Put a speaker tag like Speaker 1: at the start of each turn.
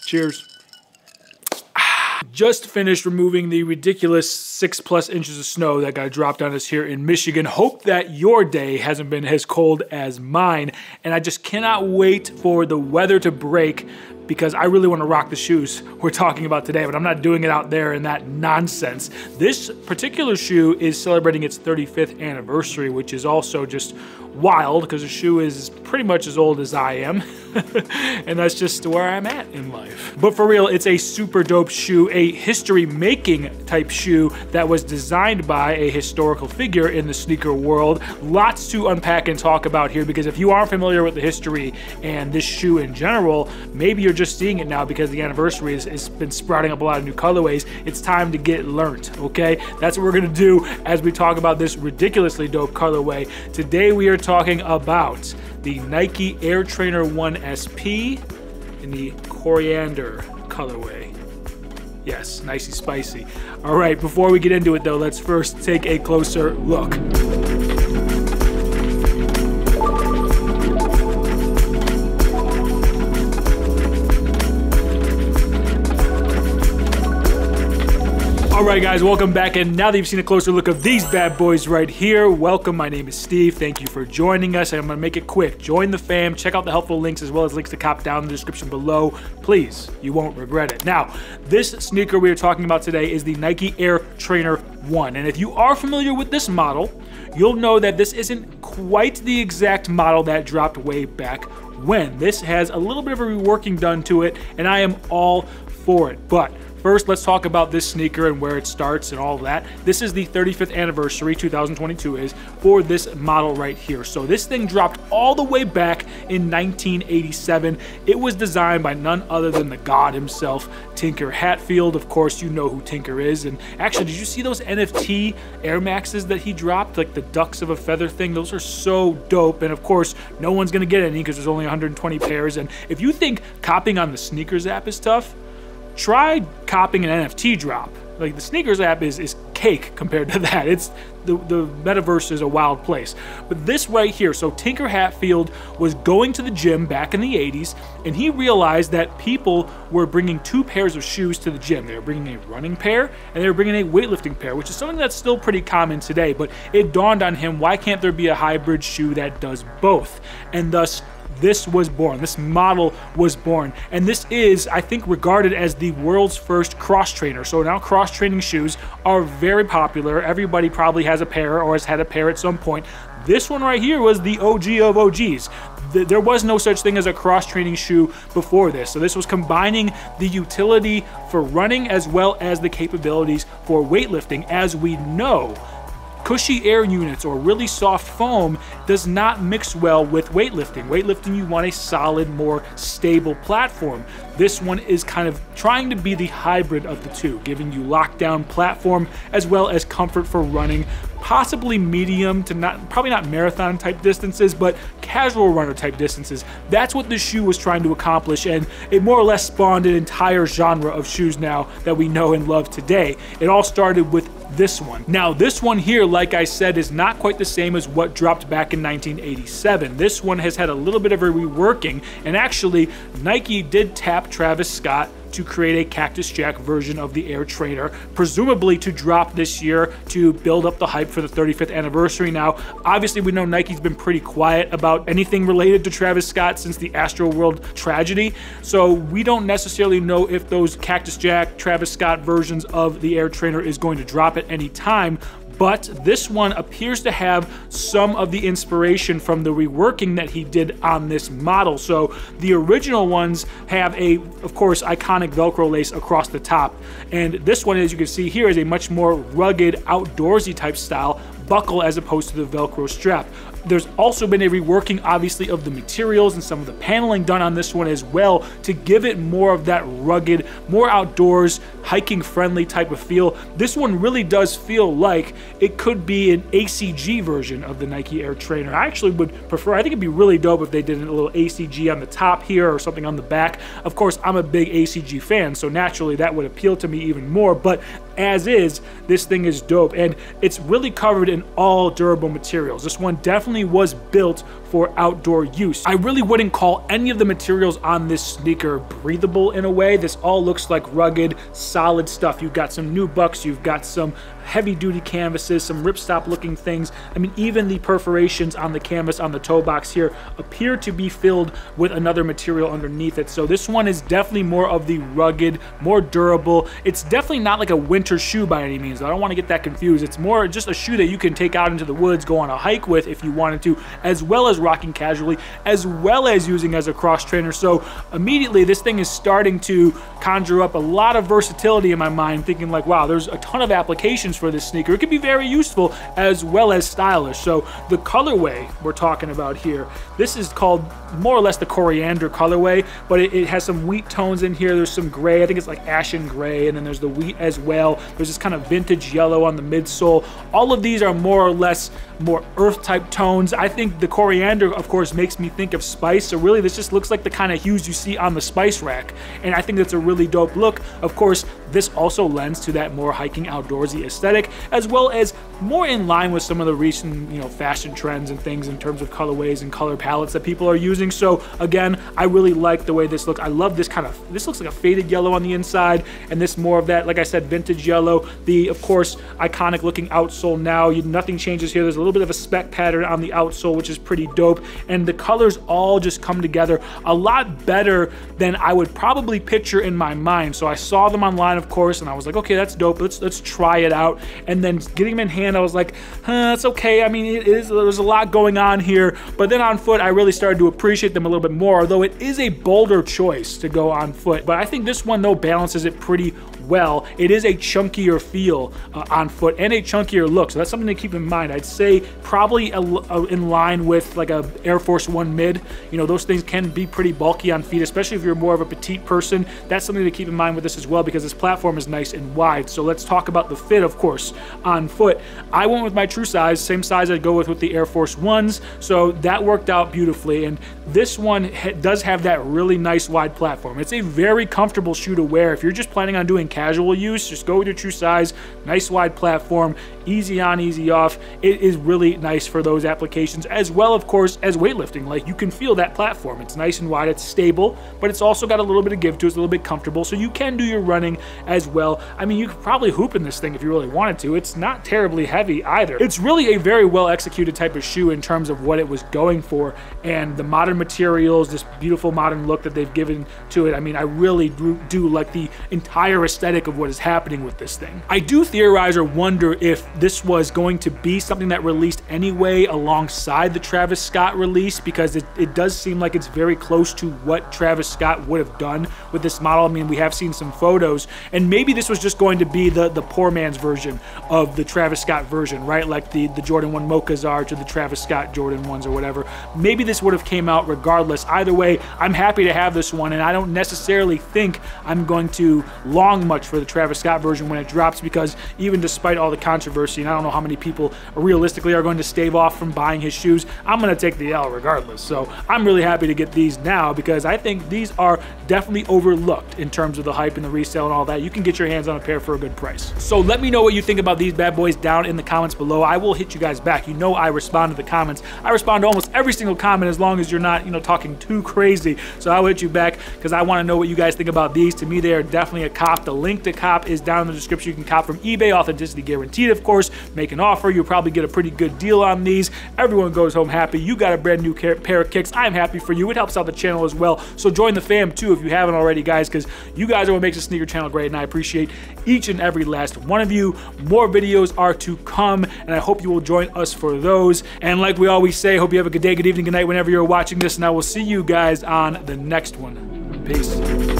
Speaker 1: Cheers. Just finished removing the ridiculous 6+ inches of snow that got dropped on us here in Michigan. Hope that your day hasn't been as cold as mine. And I just cannot wait for the weather to break because I really want to rock the shoes we're talking about today, but I'm not doing it out there in that nonsense. This particular shoe is celebrating its 35th anniversary, which is also just wild because the shoe is pretty much as old as I am. And that's just where I'm at in life. But for real, it's a super dope shoe, a history-making type shoe that was designed by a historical figure in the sneaker world. Lots to unpack and talk about here because if you aren't familiar with the history and this shoe in general, maybe you're just seeing it now because the anniversary has been sprouting up a lot of new colorways. It's time to get learnt, okay? That's what we're gonna do as we talk about this ridiculously dope colorway. Today we are talking about the Nike Air Trainer 1 SP in the Coriander colorway. Yes, nicey spicy. All right, before we get into it though, let's first take a closer look. Alright guys, welcome back, and now that you've seen a closer look of these bad boys right here, welcome, my name is Steve, thank you for joining us, and I'm going to make it quick. Join the fam, check out the helpful links as well as links to cop down in the description below. Please, you won't regret it. Now, this sneaker we are talking about today is the Nike Air Trainer 1, and if you are familiar with this model, you'll know that this isn't quite the exact model that dropped way back when. This has a little bit of a reworking done to it, and I am all for it, but first, let's talk about this sneaker and where it starts and all of that. This is the 35th anniversary, 2022 is, for this model right here. So this thing dropped all the way back in 1987. It was designed by none other than the god himself, Tinker Hatfield. Of course, you know who Tinker is. And actually, did you see those NFT Air Maxes that he dropped? Like the ducks of a feather thing? Those are so dope. And of course, no one's gonna get any because there's only 120 pairs. And if you think copying on the sneakers app is tough, try copying an NFT drop. Like the sneakers app is cake compared to that. It's the metaverse is a wild place. But this right here, so Tinker Hatfield was going to the gym back in the 80s, and he realized that people were bringing two pairs of shoes to the gym. They were bringing a running pair and they were bringing a weightlifting pair, which is something that's still pretty common today. But it dawned on him, why can't there be a hybrid shoe that does both? And thus, this was born, this model was born, and this is, I think, regarded as the world's first cross-trainer. So now cross-training shoes are very popular. Everybody probably has a pair or has had a pair at some point. This one right here was the OG of OGs. There was no such thing as a cross-training shoe before this. So this was combining the utility for running as well as the capabilities for weightlifting. As we know, cushy air units or really soft foam does not mix well with weightlifting. Weightlifting, you want a solid, more stable platform. This one is kind of trying to be the hybrid of the two, giving you lockdown platform as well as comfort for running, possibly medium to probably not marathon type distances, but casual runner type distances. That's what this shoe was trying to accomplish, and it more or less spawned an entire genre of shoes now that we know and love today. It all started with this one. Now, this one here, like I said, is not quite the same as what dropped back in 1987. This one has had a little bit of a reworking, and actually, Nike did tap Travis Scott to create a Cactus Jack version of the Air Trainer, presumably to drop this year to build up the hype for the 35th anniversary. Now, obviously we know Nike's been pretty quiet about anything related to Travis Scott since the Astroworld tragedy, so we don't necessarily know if those Cactus Jack, Travis Scott versions of the Air Trainer is going to drop at any time. But this one appears to have some of the inspiration from the reworking that he did on this model. So the original ones have a, of course, iconic Velcro lace across the top. And this one, as you can see here, is a much more rugged, outdoorsy type style buckle as opposed to the Velcro strap. There's also been a reworking, obviously, of the materials and some of the paneling done on this one as well to give it more of that rugged, more outdoors, hiking-friendly type of feel. This one really does feel like it could be an ACG version of the Nike Air Trainer. I actually would prefer, I think it'd be really dope if they did a little ACG on the top here or something on the back. Of course, I'm a big ACG fan, so naturally that would appeal to me even more, but as is, this thing is dope, and it's really covered in all durable materials. This one definitely definitely was built for outdoor use. I really wouldn't call any of the materials on this sneaker breathable in a way. This all looks like rugged, solid stuff. You've got some nubucks, you've got some heavy duty canvases, some ripstop looking things. I mean, even the perforations on the canvas on the toe box here appear to be filled with another material underneath it. So this one is definitely more of the rugged, more durable. It's definitely not like a winter shoe by any means. I don't want to get that confused. It's more just a shoe that you can take out into the woods, go on a hike with if you wanted to, as well as rocking casually, as well as using as a cross trainer. So immediately this thing is starting to conjure up a lot of versatility in my mind, thinking like, wow, there's a ton of applications for this sneaker. It could be very useful as well as stylish. So the colorway we're talking about here, this is called more or less the Coriander colorway, but it has some wheat tones in here. There's some gray, I think it's like ashen gray, and then there's the wheat as well. There's this kind of vintage yellow on the midsole. All of these are more or less more earth type tones. I think the Coriander, of course, makes me think of spice. So really this just looks like the kind of hues you see on the spice rack. And I think that's a really dope look. Of course, this also lends to that more hiking outdoorsy aesthetic, as well as more in line with some of the recent, fashion trends and things in terms of colorways and color palettes that people are using. So again, I really like the way this looks. I love this this looks like a faded yellow on the inside, and this more of that, like I said, vintage yellow. The, of course, iconic looking outsole now. Nothing changes here. There's a little bit of a speck pattern on the outsole, which is pretty dope. And the colors all just come together a lot better than I would probably picture in my mind. So I saw them online, of course, and I was like, okay, that's dope. Let's try it out. And then getting them in hand, I was like, it's okay. I mean, there's a lot going on here. But then on foot, I really started to appreciate them a little bit more, although it is a bolder choice to go on foot. But I think this one, though, balances it pretty well. It is a chunkier feel on foot and a chunkier look. So that's something to keep in mind. I'd say probably in line with like a Air Force One mid. Those things can be pretty bulky on feet, especially if you're more of a petite person. That's something to keep in mind with this as well, because this platform is nice and wide. So let's talk about the fit, of course, on foot. I went with my true size, same size I'd go with the Air Force Ones. So that worked out beautifully. And this one does have that really nice wide platform. It's a very comfortable shoe to wear. If you're just planning on doing casual use, just go with your true size, nice wide platform, easy on, easy off. It is really nice for those applications, as well, of course, as weightlifting. Like, you can feel that platform. It's nice and wide, it's stable, but it's also got a little bit of give to it. It's a little bit comfortable, so you can do your running as well. I mean, you could probably hoop in this thing if you really wanted to. It's not terribly heavy either. It's really a very well executed type of shoe in terms of what it was going for, and the modern materials, this beautiful modern look that they've given to it. I mean, I really do like the entire aesthetic of what is happening with this thing. I do theorize or wonder if this was going to be something that released anyway alongside the Travis Scott release, because it does seem like it's very close to what Travis Scott would have done with this model. I mean, we have seen some photos, and maybe this was just going to be the poor man's version of the Travis Scott version, right? Like the Jordan 1 Mochas are to the Travis Scott Jordan 1s or whatever. Maybe this would have came out regardless. Either way, I'm happy to have this one, and I don't necessarily think I'm going to long much for the Travis Scott version when it drops, because even despite all the controversy, and I don't know how many people realistically are going to stave off from buying his shoes, I'm going to take the L regardless. So I'm really happy to get these now, because I think these are definitely overlooked in terms of the hype and the resale and all that. You can get your hands on a pair for a good price. So let me know what you think about these bad boys down in the comments below. I will hit you guys back. You know I respond to the comments. I respond to almost every single comment, as long as you're not, talking too crazy. So I will hit you back, because I want to know what you guys think about these. To me, they are definitely a cop. The link to cop is down in the description. You can cop from eBay, authenticity guaranteed, of course. Make an offer, you'll probably get a pretty good deal on these. Everyone goes home happy. You got a brand new pair of kicks. I'm happy for you. It helps out the channel as well. So join the fam too if you haven't already, guys, because you guys are what makes the sneaker channel great, and I appreciate each and every last one of you. More videos are to come, and I hope you will join us for those. And like we always say, hope you have a good day, good evening, good night whenever you're watching this, and I will see you guys on the next one. Peace.